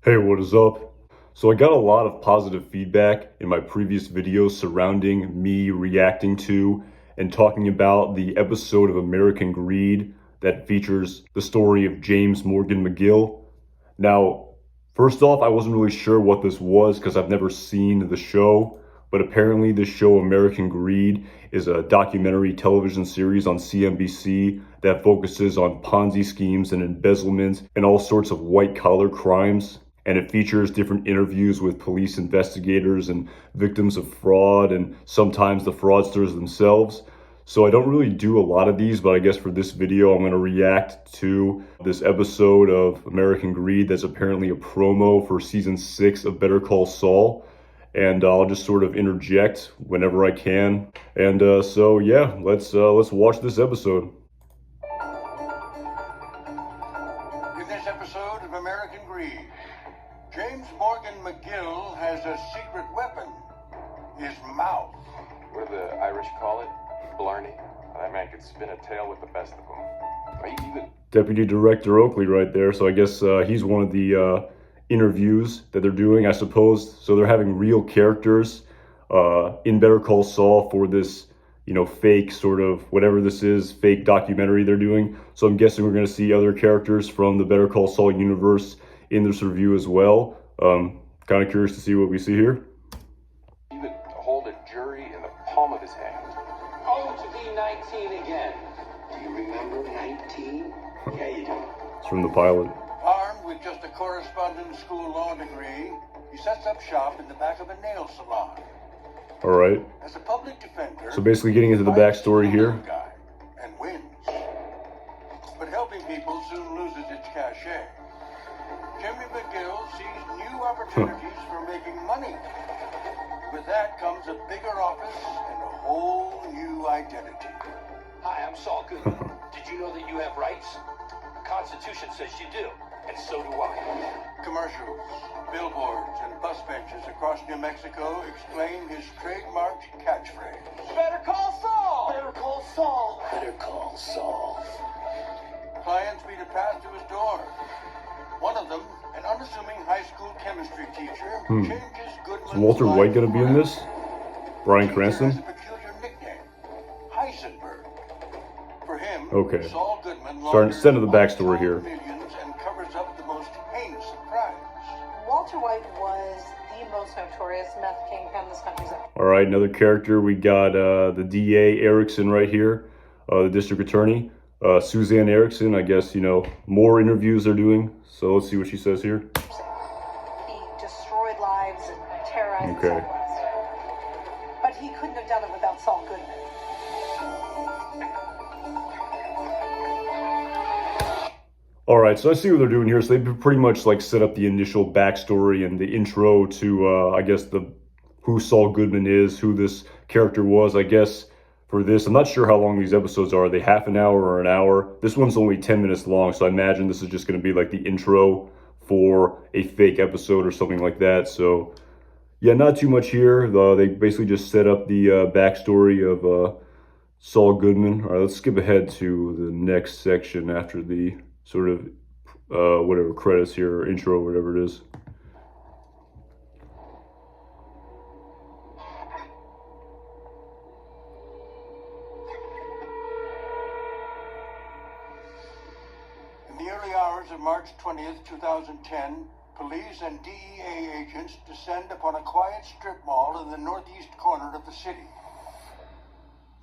Hey, what is up? So I got a lot of positive feedback in my previous videos surrounding me reacting to and talking about the episode of American Greed that features the story of James Morgan McGill. Now, first off, I wasn't really sure what this was because I've never seen the show, but apparently this show, American Greed, is a documentary television series on CNBC that focuses on Ponzi schemes and embezzlement and all sorts of white-collar crimes. And it features different interviews with police investigators and victims of fraud and sometimes the fraudsters themselves. So I don't really do a lot of these, but I guess for this video, I'm going to react to this episode of American Greed that's apparently a promo for season 6 of Better Call Saul. And I'll just sort of interject whenever I can. And so yeah, let's watch this episode. In this episode of American Greed, James Morgan McGill has a secret weapon, his mouth. What do the Irish call it? Blarney? That man could spin a tale with the best of them. Right? Even Deputy Director Oakley right there. So I guess he's one of the interviews that they're doing, I suppose. So they're having real characters in Better Call Saul for this, fake sort of whatever this is, fake documentary they're doing. So I'm guessing we're going to see other characters from the Better Call Saul universe in this review as well. Kind of curious to see what we see here. he would hold a jury in the palm of his hand. Oh, to be 19 again. Do you remember 19? Yeah, you do. It's from the pilot. Armed with just a correspondence school law degree, he sets up shop in the back of a nail salon. All right. As a public defender, So basically getting into the backstory here. guy and wins. But helping people soon loses its cachet. Jimmy McGill sees new opportunities for making money. With that comes a bigger office and a whole new identity. Hi, I'm Saul Goodman. Did you know that you have rights? The Constitution says you do, and so do I. Commercials, billboards, and bus benches across New Mexico explain his trademarked catchphrase. Better call Saul! Better call Saul! Better call Saul. Clients meet a path to his door. One of them, an unassuming high school chemistry teacher, changes Goodman's Is Walter White life going to be in forever. this? Bryan Teacher has Cranston? a peculiar nickname, Heisenberg. For him, Okay. Saul Goodman Starting to send to the backstory here. millions and covers up the most heinous of crimes. Walter White was the most notorious meth kingpin this country's ever. All right, another character. We got the DA Erickson right here, the district attorney. Suzanne Erickson, I guess, more interviews they're doing. So let's see what she says here. He destroyed lives and terrorized the Okay. Southwest. But he couldn't have done it without Saul Goodman. All right, so I see what they're doing here. So they've pretty much like set up the initial backstory and the intro to, I guess, who Saul Goodman is, who this character was, I guess. For this, I'm not sure how long these episodes are. Are they half an hour or an hour? This one's only 10 minutes long, so I imagine this is just going to be like the intro for a fake episode or something like that. So, yeah, not too much here. They basically just set up the backstory of Saul Goodman. All right, let's skip ahead to the next section after the sort of whatever credits here, or intro, whatever it is. In the early hours of March 20th, 2010, police and DEA agents descend upon a quiet strip mall in the northeast corner of the city.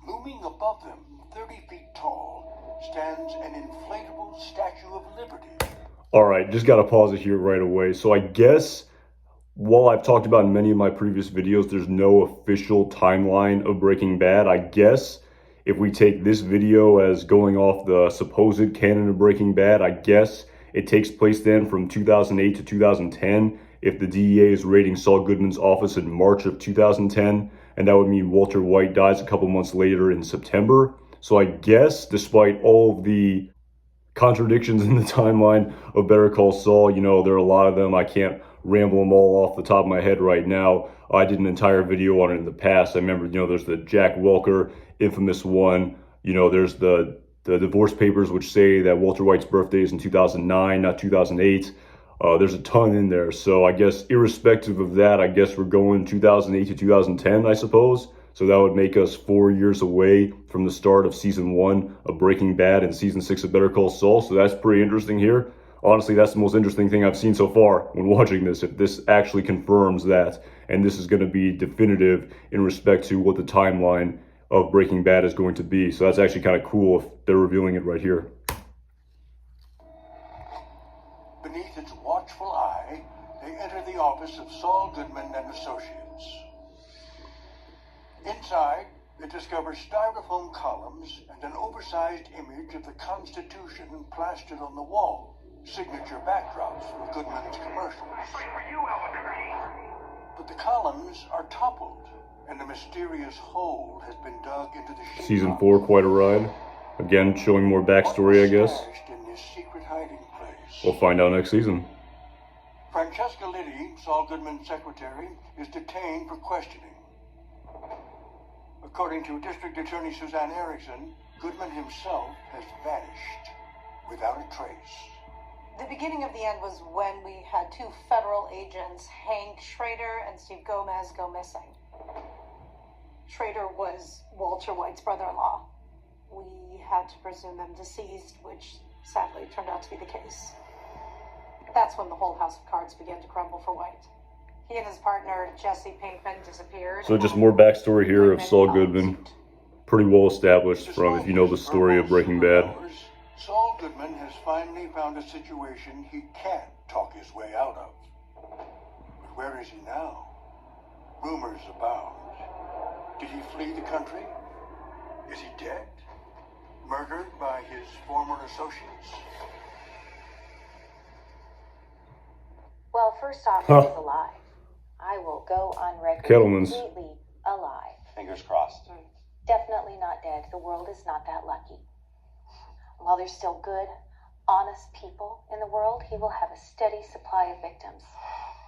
Looming above them, 30 feet tall, stands an inflatable Statue of Liberty. All right, just got to pause it here right away. So I guess while I've talked about in many of my previous videos, there's no official timeline of Breaking Bad. I guess if we take this video as going off the supposed canon of Breaking Bad, I guess it takes place then from 2008 to 2010 if the DEA is raiding Saul Goodman's office in March of 2010, and that would mean Walter White dies a couple months later in September. So I guess despite all of the contradictions in the timeline of Better Call Saul, there are a lot of them. I can't ramble them all off the top of my head right now. I did an entire video on it in the past. I remember, there's the Jack Welker infamous one. There's the divorce papers, which say that Walter White's birthday is in 2009, not 2008. There's a ton in there. So I guess irrespective of that, I guess we're going 2008 to 2010, I suppose. So that would make us 4 years away from the start of season 1 of Breaking Bad and season 6 of Better Call Saul. So that's pretty interesting here. Honestly, that's the most interesting thing I've seen so far when watching this, if this actually confirms that, and this is going to be definitive in respect to what the timeline of Breaking Bad is going to be. So that's actually kind of cool if they're revealing it right here. Beneath its watchful eye, they enter the office of Saul Goodman and Associates. Inside, they discover styrofoam columns and an oversized image of the Constitution plastered on the wall, signature backdrops for Goodman's commercials. But the columns are toppled, and a mysterious hole has been dug into the sheetrock. Season 4, quite a ride. Again, showing more backstory, I guess. Stashed in this secret hiding place. We'll find out next season. Francesca Liddy, Saul Goodman's secretary, is detained for questioning. According to District Attorney Suzanne Erickson, Goodman himself has vanished without a trace. The beginning of the end was when we had 2 federal agents, Hank Schrader and Steve Gomez, go missing. Schrader was Walter White's brother-in-law. We had to presume them deceased, which sadly turned out to be the case. That's when the whole house of cards began to crumble for White. He and his partner, Jesse Pinkman, disappeared. So just more backstory here of Saul Goodman. Pretty well established from, if you know the story of Breaking Bad. Saul Goodman has finally found a situation he can't talk his way out of. But where is he now? Rumors abound. Did he flee the country? Is he dead? Murdered by his former associates? Well, first off, he is alive. I will go on record Kettleman's. completely alive. Fingers crossed. Definitely not dead. The world is not that lucky. While there's still good, honest people in the world, he will have a steady supply of victims.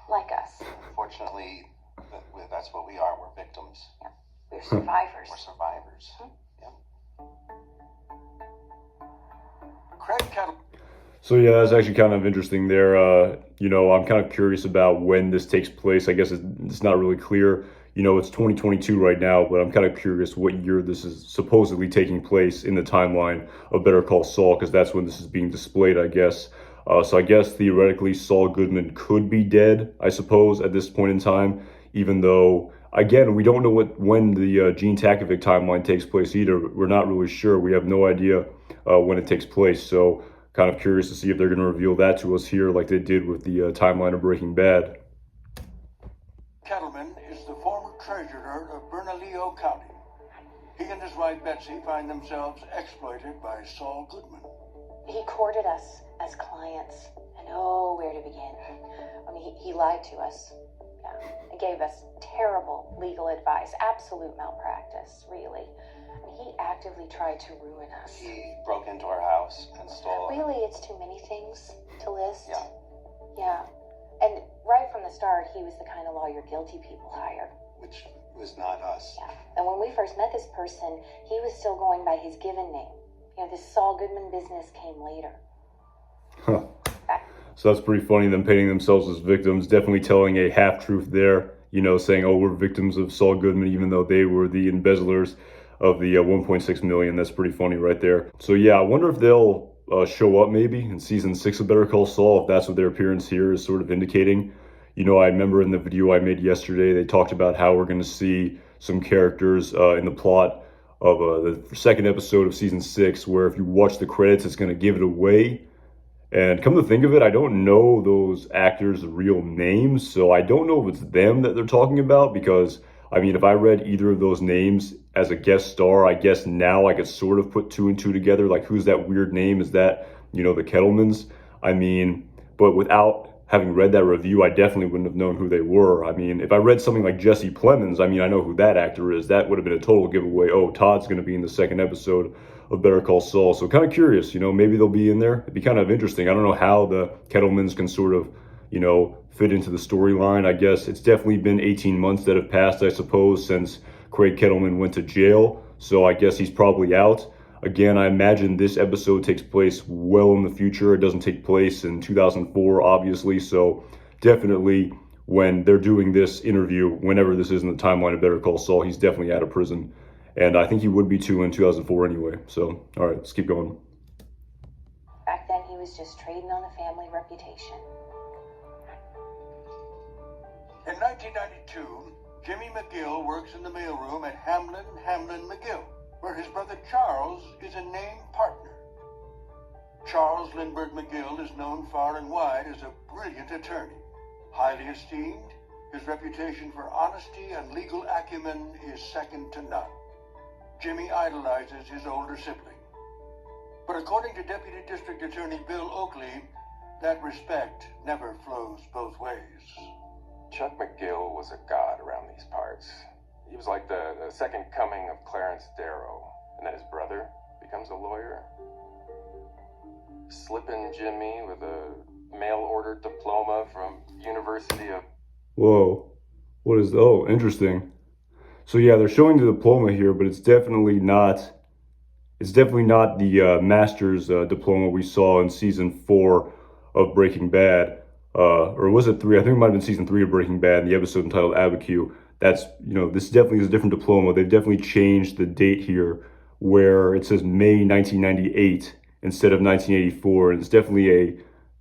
Like us. Fortunately, that's what we are. We're victims. Yeah. We're survivors. We're survivors. Craig Kettleman. So yeah, that's actually kind of interesting there. I'm kind of curious about when this takes place. I guess it's not really clear. It's 2022 right now, but I'm kind of curious what year this is supposedly taking place in the timeline of Better Call Saul, because that's when this is being displayed, I guess. So I guess theoretically Saul Goodman could be dead, I suppose, at this point in time, even though, again, we don't know when the Gene Takovic timeline takes place either. We're not really sure. We have no idea when it takes place. So kind of curious to see if they're going to reveal that to us here like they did with the timeline of Breaking Bad. Kettleman is the former treasurer of Bernalillo County. He and his wife Betsy find themselves exploited by Saul Goodman. He courted us as clients, and oh, where to begin? I mean, he lied to us. Yeah, he gave us terrible legal advice, absolute malpractice, really. I mean, he actively tried to ruin us. He broke into our house and stole. Really, it's too many things to list. Yeah. Yeah. And right from the start, he was the kind of lawyer guilty people hire. Which was not us. Yeah. And when we first met this person, he was still going by his given name. This Saul Goodman business came later. Huh. So that's pretty funny, them painting themselves as victims, definitely telling a half-truth there, saying, oh, we're victims of Saul Goodman, even though they were the embezzlers of the 1.6 million. That's pretty funny right there. So yeah, I wonder if they'll show up maybe in season 6 of Better Call Saul, if that's what their appearance here is sort of indicating. I remember in the video I made yesterday, they talked about how we're going to see some characters in the plot of the second episode of season 6, where if you watch the credits, it's going to give it away. And come to think of it, I don't know those actors' real names, so I don't know if it's them that they're talking about, because, if I read either of those names as a guest star, I guess now I could sort of put 2 and 2 together, like who's that weird name? Is that, the Kettlemans? But without having read that review, I definitely wouldn't have known who they were. If I read something like Jesse Plemons, I know who that actor is. That would have been a total giveaway. Oh, Todd's going to be in the second episode of Better Call Saul. So kind of curious, maybe they'll be in there. It'd be kind of interesting. I don't know how the Kettlemans can sort of, fit into the storyline. I guess it's definitely been 18 months that have passed, I suppose, since Craig Kettleman went to jail. So I guess he's probably out. Again, I imagine this episode takes place well in the future. It doesn't take place in 2004, obviously. So definitely when they're doing this interview, whenever this is in the timeline of Better Call Saul, he's definitely out of prison. And I think he would be too in 2004 anyway. So, all right, let's keep going. Back then, he was just trading on the family reputation. In 1992, Jimmy McGill works in the mailroom at Hamlin McGill, where his brother Charles is a named partner. Charles Lindbergh McGill is known far and wide as a brilliant attorney. Highly esteemed, his reputation for honesty and legal acumen is second to none. Jimmy idolizes his older sibling. But according to Deputy District Attorney Bill Oakley, that respect never flows both ways. Chuck McGill was a god around these parts. He was like the second coming of Clarence Darrow, and then his brother becomes a lawyer. Slipping Jimmy with a mail-order diploma from University of... Whoa, what is, oh, interesting. So yeah, they're showing the diploma here, but it's definitely not the master's diploma we saw in season 4 of Breaking Bad. Or was it 3? I think it might have been season 3 of Breaking Bad, the episode entitled Abiquiu. That's, this definitely is a different diploma. They've definitely changed the date here where it says May 1998 instead of 1984. And it's definitely a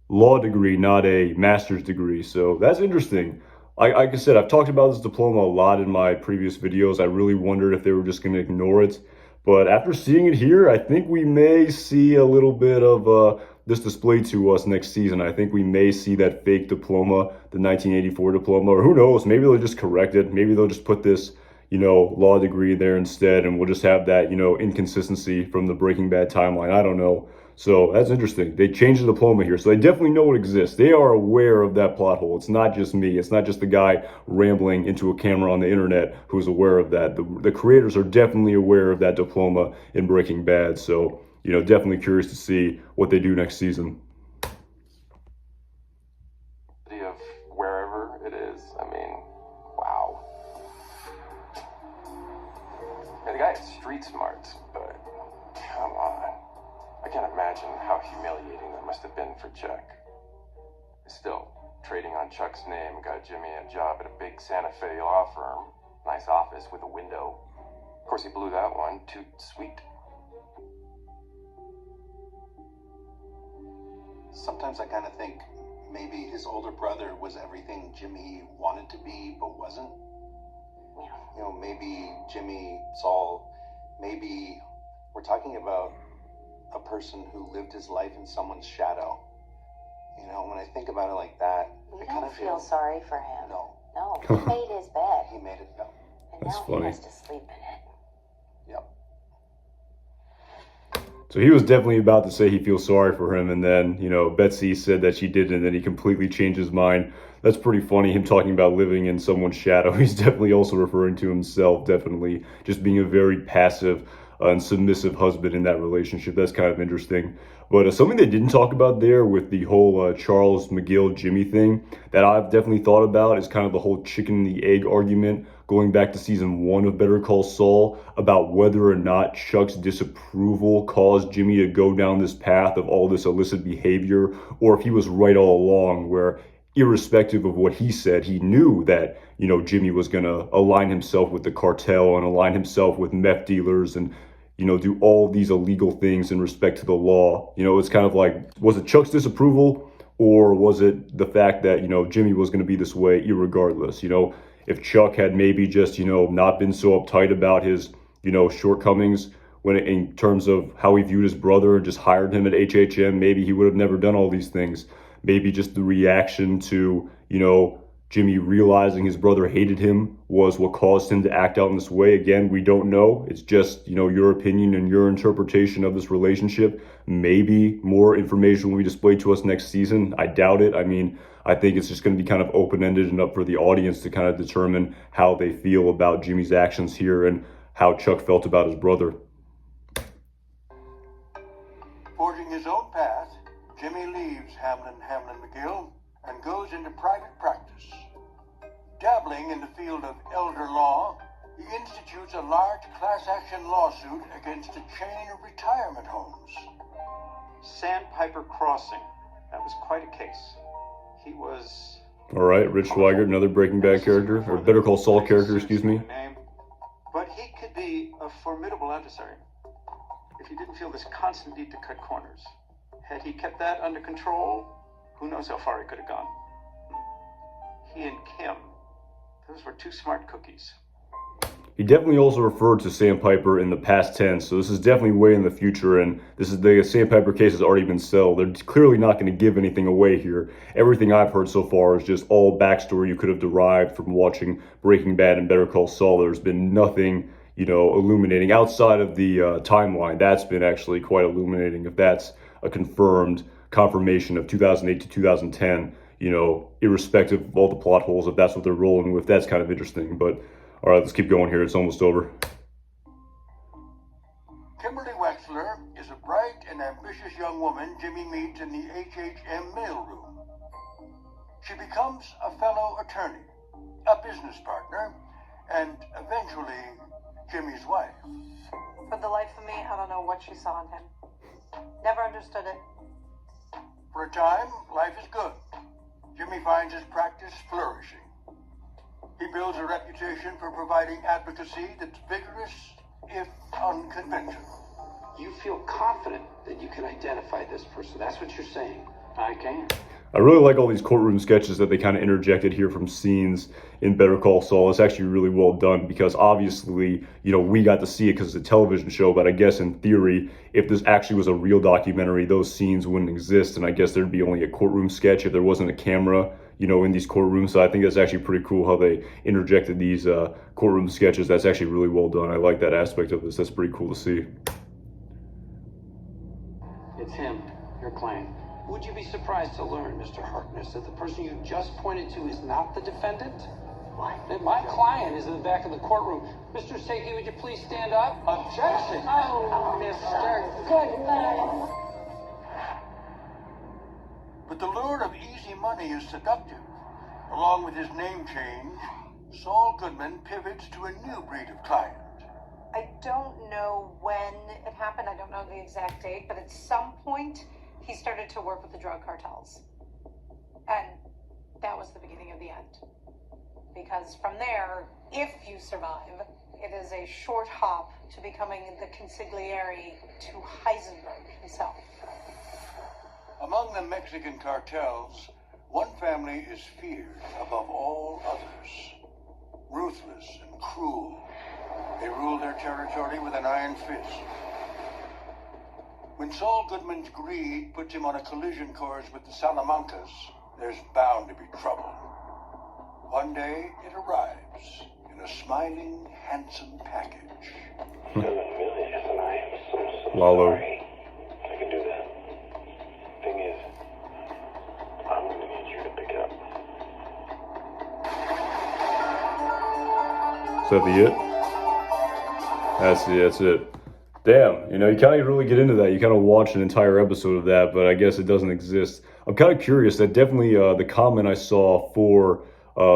law degree, not a master's degree. So that's interesting. Like I said, I've talked about this diploma a lot in my previous videos. I really wondered if they were just going to ignore it. But after seeing it here, I think we may see a little bit of this displayed to us next season. I think we may see that fake diploma, the 1984 diploma, or who knows, maybe they'll just correct it. Maybe they'll just put this, law degree there instead, and we'll just have that, inconsistency from the Breaking Bad timeline. I don't know. So that's interesting. They changed the diploma here, so they definitely know it exists. They are aware of that plot hole. It's not just me. It's not just the guy rambling into a camera on the internet who's aware of that. The creators are definitely aware of that diploma in Breaking Bad. So, definitely curious to see what they do next season. Of wherever it is. I mean, wow. And the guy has street smarts, but come on. I can't imagine how humiliating that must have been for Chuck. Still, trading on Chuck's name got Jimmy a job at a big Santa Fe law firm. Nice office with a window. Of course, he blew that one. Too sweet. Sometimes I kind of think maybe his older brother was everything Jimmy wanted to be but wasn't. Maybe Jimmy, Saul, maybe we're talking about a person who lived his life in someone's shadow. When I think about it like that, You I kind don't of feel sorry for him. No. No, he made his bed, He made it go. and That's now funny. he has to sleep in it. Yep. So he was definitely about to say he feels sorry for him, and then, Betsy said that she didn't, and then he completely changed his mind. That's pretty funny, him talking about living in someone's shadow. He's definitely also referring to himself, definitely just being a very passive and submissive husband in that relationship. That's kind of interesting. But something they didn't talk about there with the whole Charles McGill Jimmy thing that I've definitely thought about is kind of the whole chicken and the egg argument going back to season 1 of Better Call Saul about whether or not Chuck's disapproval caused Jimmy to go down this path of all this illicit behavior, or if he was right all along, where irrespective of what he said, he knew that, Jimmy was going to align himself with the cartel and align himself with meth dealers and, do all these illegal things in respect to the law. It's kind of like, was it Chuck's disapproval, or was it the fact that, Jimmy was going to be this way irregardless? If Chuck had maybe just, not been so uptight about his, shortcomings in terms of how he viewed his brother and just hired him at HHM, maybe he would have never done all these things. Maybe just the reaction to, Jimmy realizing his brother hated him was what caused him to act out in this way. Again, we don't know. It's just, your opinion and your interpretation of this relationship. Maybe more information will be displayed to us next season. I doubt it. I mean, I think it's just going to be kind of open-ended and up for the audience to kind of determine how they feel about Jimmy's actions here and how Chuck felt about his brother. Forging his own path, Jimmy leaves Hamlin McGill and goes into private practice. Dabbling in the field of elder law, he institutes a large class action lawsuit against a chain of retirement homes. Sandpiper Crossing. That was quite a case. He was... All right, Rich Schweiger, another Breaking Bad character, or Better Call Saul character, excuse me. But he could be a formidable adversary if he didn't feel this constant need to cut corners. Had he kept that under control, who knows how far he could have gone. He and Kim, those were two smart cookies. He definitely also referred to Sandpiper in the past tense, so this is definitely way in the future, and this is the Sandpiper case has already been settled. They're clearly not going to give anything away here. Everything I've heard so far is just all backstory you could have derived from watching Breaking Bad and Better Call Saul. There's been nothing, illuminating outside of the timeline. That's been actually quite illuminating, if that's a confirmation of 2008 to 2010, irrespective of all the plot holes, if that's what they're rolling with. That's kind of interesting, but all right, let's keep going here. It's almost over. Kimberly Wexler is a bright and ambitious young woman Jimmy meets in the HHM mailroom. She becomes a fellow attorney, a business partner, and eventually Jimmy's wife. For the life of me, I don't know what she saw in him. Never understood it. For a time, life is good. Jimmy finds his practice flourishing. He builds a reputation for providing advocacy that's vigorous, if unconventional. You feel confident that you can identify this person. That's what you're saying. I can. I really like all these courtroom sketches that they kind of interjected here from scenes in Better Call Saul. It's actually really well done because obviously, we got to see it because it's a television show, but I guess in theory, if this actually was a real documentary, those scenes wouldn't exist, and I guess there'd be only a courtroom sketch if there wasn't a camera, in these courtrooms. So I think that's actually pretty cool how they interjected these courtroom sketches. That's actually really well done. I like that aspect of this. That's pretty cool to see. It's him, your client. Would you be surprised to learn, Mr. Harkness, that the person you just pointed to is not the defendant? Why? That my client is in the back of the courtroom. Mr. Seiki, would you please stand up? Objection! Oh, Mr. Goodman! But the lure of easy money is seductive. Along with his name change, Saul Goodman pivots to a new breed of client. I don't know when it happened. I don't know the exact date, but at some point, he started to work with the drug cartels. And that was the beginning of the end. Because from there, if you survive, it is a short hop to becoming the consigliere to Heisenberg himself. Among the Mexican cartels, one family is feared above all others. Ruthless and cruel, they rule their territory with an iron fist. When Saul Goodman's greed puts him on a collision course with the Salamancas, there's bound to be trouble. One day, it arrives in a smiling, handsome package. Lalo. I can do that. Thing is, I'm going to need you to pick it up. Is that the it? That's it. Damn, you kind of really get into that. You kind of watch an entire episode of that, but I guess it doesn't exist. I'm kind of curious. That definitely, the comment I saw for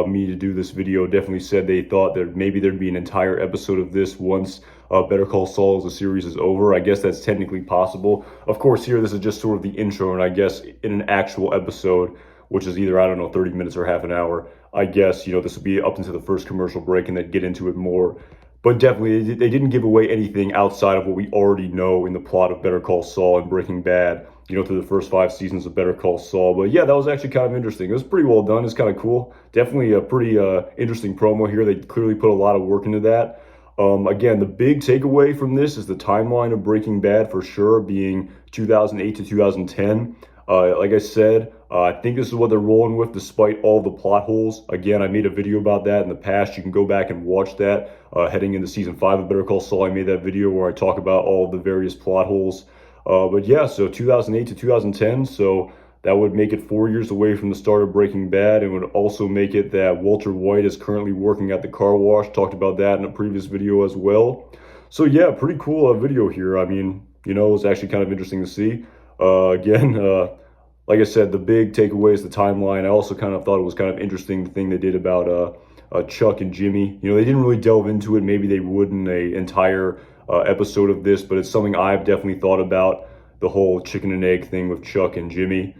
me to do this video definitely said they thought that maybe there'd be an entire episode of this once Better Call Saul as a series is over. I guess that's technically possible. Of course, here, this is just sort of the intro, and I guess in an actual episode, which is either, 30 minutes or half an hour, I guess, this would be up into the first commercial break and then get into it more. But definitely, they didn't give away anything outside of what we already know in the plot of Better Call Saul and Breaking Bad, through the first 5 seasons of Better Call Saul. But yeah, that was actually kind of interesting. It was pretty well done. It's kind of cool. Definitely a pretty interesting promo here. They clearly put a lot of work into that. Again, the big takeaway from this is the timeline of Breaking Bad for sure being 2008 to 2010. Like I said, I think this is what they're rolling with despite all the plot holes. Again, I made a video about that in the past. You can go back and watch that. Heading into season 5 of Better Call Saul, I made that video where I talk about all the various plot holes. But yeah, so 2008 to 2010, so that would make it 4 years away from the start of Breaking Bad. It would also make it that Walter White is currently working at the car wash. Talked about that in a previous video as well. So yeah, pretty cool video here. I mean, it was actually kind of interesting to see. Again, like I said, the big takeaway is the timeline. I also kind of thought it was kind of interesting the thing they did about Chuck and Jimmy. You know, they didn't really delve into it. Maybe they would in an entire episode of this, but it's something I've definitely thought about, the whole chicken and egg thing with Chuck and Jimmy.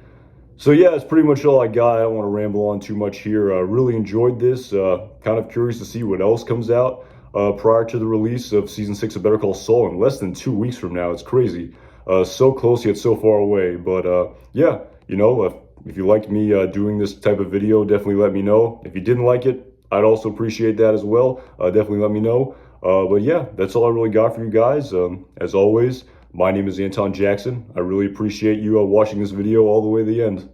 So yeah, that's pretty much all I got. I don't want to ramble on too much here. Really enjoyed this. Kind of curious to see what else comes out prior to the release of season 6 of Better Call Saul in less than 2 weeks from now. It's crazy. So close yet so far away. But yeah, you know, if you liked me doing this type of video, definitely let me know. If you didn't like it, I'd also appreciate that as well. Definitely let me know. But yeah, that's all I really got for you guys. As always, my name is Anton Jackson. I really appreciate you watching this video all the way to the end.